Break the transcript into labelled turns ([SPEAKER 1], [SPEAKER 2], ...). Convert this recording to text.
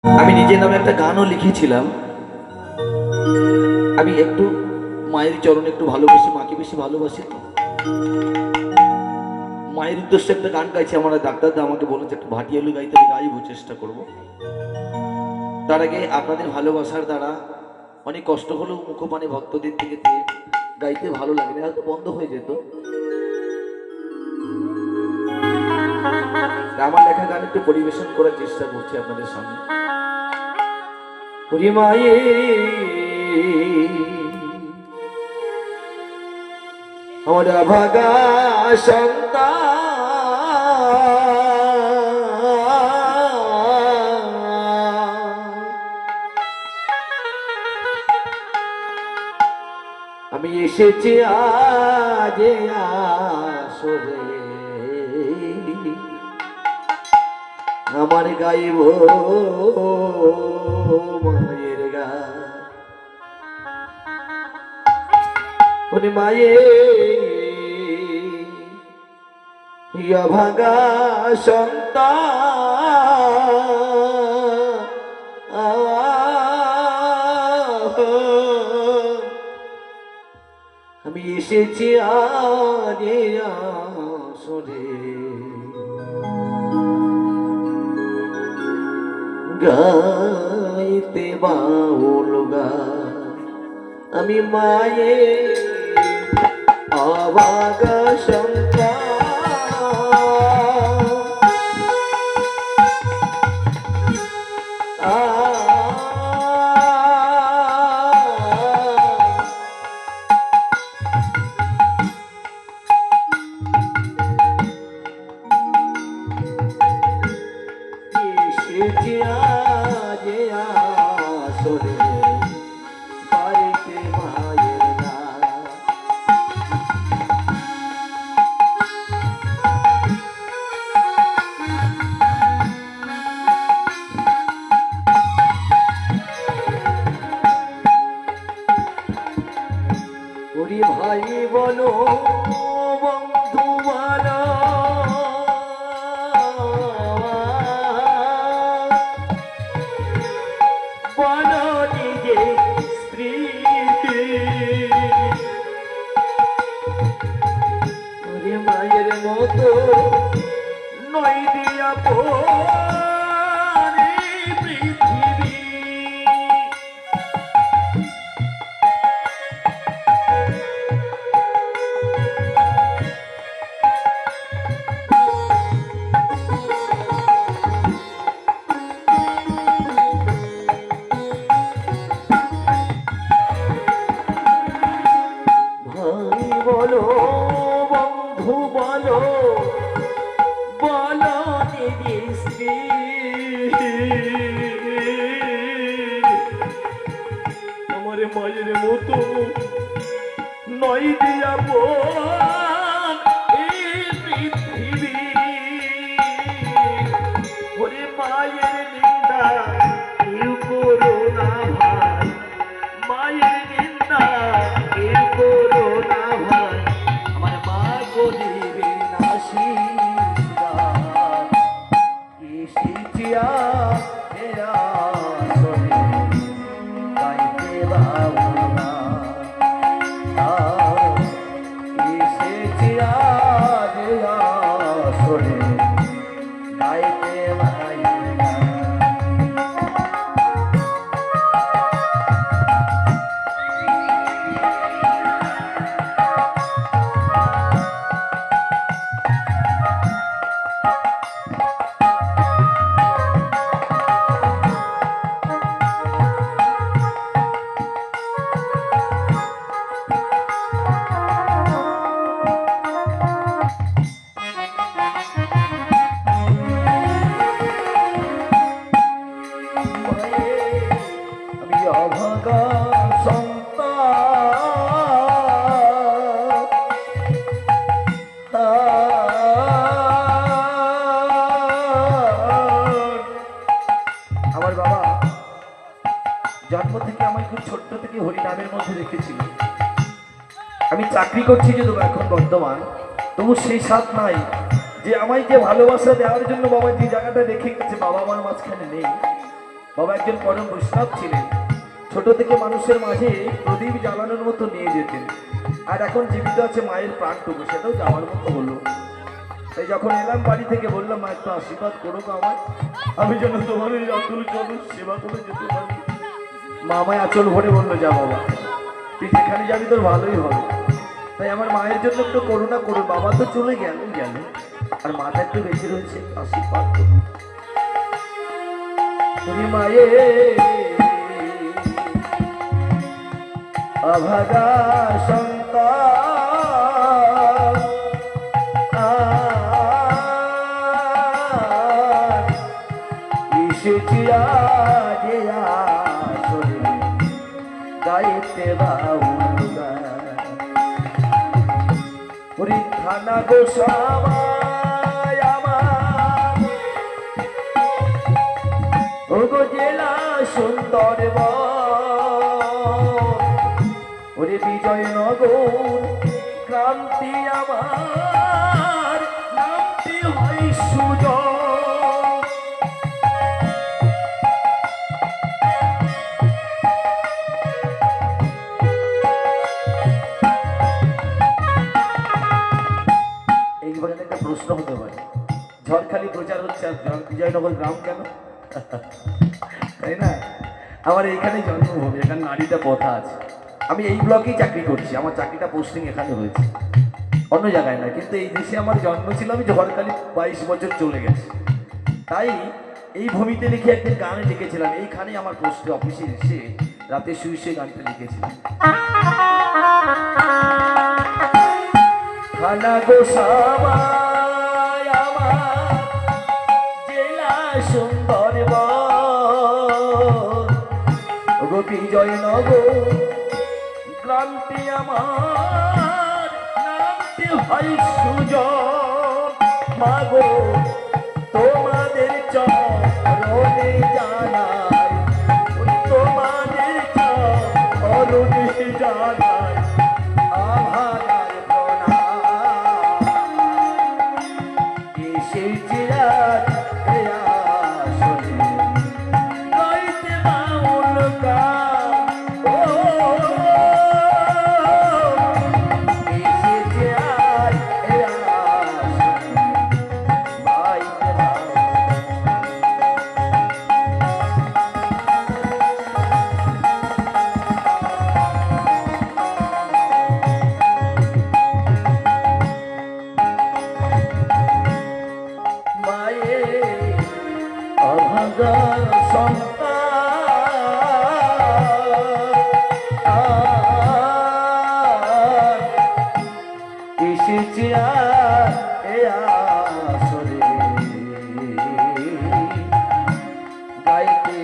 [SPEAKER 1] আমি নিজের নামে একটা গানও লিখেছিলাম। আমি একটু মায়ের চরণে একটু ভালোবাসি, মাকে বেশি ভালোবাসি তো মায়ের উদ্দেশ্যে একটা গান গাইছি। আমার ডাক্তারদা আমাকে বলেছে একটু ভাটিয়ালু গাইতে, আমি গাইবো, চেষ্টা করব। তার আগে আপনাদের ভালোবাসার দ্বারা অনেক কষ্ট হলেও মুখপানে ভক্তদের থেকে গাইতে ভালো লাগে না, হয়তো বন্ধ হয়ে যেত। আমার লেখা গান একটু পরিবেশন করার চেষ্টা করছি আপনাদের সামনে। ওরে মায়ে আমার ভাগা সন্তান, আমি এসেছি আজ আসরে, আমার গাইব মায়ের গান। ওরে মায়ে ইয়া ভাগা সন্তান, আমি এসেছি আজ আসরে, গাইতে বাউল গান। আমি মায়ের অভাগা সন্তান, এসেছি আজ আসরে, বাড়িতে মায়ের গান। ওরে ভাই বলো, বন্ধু বলো, বলো নিজে স্ত্রী, ওরে মায়ের মতো নয় দিয়া পৃথিবী। ভাই বলো, বন্ধু বলো, বলো নিধি স্ত্রী, আমার মায়ের মতো নয় দিয়া পৃথিবী। ওরে মায়ের নিন্দা কেউ করো না ভাই, মায়ের নিন্দা কেউ করো না ভাই, আমার মা গরিবে না শিরা, এসেছি এরা শোনে গাইতে বাউল গান। এসেছি আজ আসরে, গাইতে মায়ের গান। আমি অভাগা আমার বাবা জন্ম থেকে আমায় খুব ছোট্ট থেকে হরিনামের মধ্যে রেখেছিল। আমি চাকরি করছি যদিও এখন বর্তমান, তবু সেই স্বাদ নাই যে আমায় যে ভালোবাসা দেওয়ার জন্য বাবা যে জায়গাটা রেখে গেছে, বাবা আমার মাঝখানে নেই। বাবা একজন পরম বৈষ্ণব ছিলেন। ছোট থেকে মানুষের মাঝে প্রদীপ জ্বালানোর মতো নিয়ে যেতেন। আর এখন জীবিত আছে মায়ের প্রাণটুকু, সেটাও যাওয়ার মতো হলো। তাই যখন এলাম বাড়ি থেকে বললাম, মা একটু আশীর্বাদ করো গো আমায়, আমি যেন তোমার এই অতুল চরণ সেবা করে যেতে পারি। মা আমায় আঁচল ভরে বললো, যা বাবা, তুই যেখানে যাবি তোর ভালোই হবে। তাই আমার মায়ের জন্য একটু করুণা করুন। বাবা তো চলে গেল, আর মাটা একটু বেঁচে রয়েছে, আশীর্বাদ করুন। তুমি মায়ে অভাগা সন্তান, এসেছি আজ আসরে গাইতে বাউল গান। পরীক্ষানা গোসামায় আমার ওগো জেলা সুন্দরবন, ওরে বিজয়নগর ক্রান্তি আমার নামটি হয় সুজন। এইবারে একটা প্রশ্ন হতে পারে, ঝড়খালি প্রচার হচ্ছে আর বিজয়নগর গ্রাম কেন? তাই না? আমার এইখানে জন্মভূমি, এখানে নারীটা কথা আছে। আমি এই ব্লকেই চাকরি করছি, আমার চাকরিটা পোস্টিং এখানে হয়েছে, অন্য জায়গায় না। কিন্তু এই দেশে আমার জন্ম ছিল, আমি ঝড়খালি 22 বছর চলে গেছি। তাই এই ভূমিতে লিখে একদিন গান লিখেছিলাম, এইখানে আমার পোস্টে অফিসে এসে রাতে শুয়ে শুয়ে গানটা লিখেছিলাম। থানা গোসামায় আমার জেলা সুন্দরবন, ওগো বিজয়নগর ক্রান্তি আমার নামটি হয় সুজন। মাগো তোমাদের চরণে জানাই, তোমাদের চরণে জানাই আভার প্রণাম। এসেছি আজ এই আসরে গাইতে বাউল গান। ও এসেছি আজ এই আসরে গাইতে বাউল। মায়ের অভাগা সন্তান, এসেছি এ আসরে গাইতে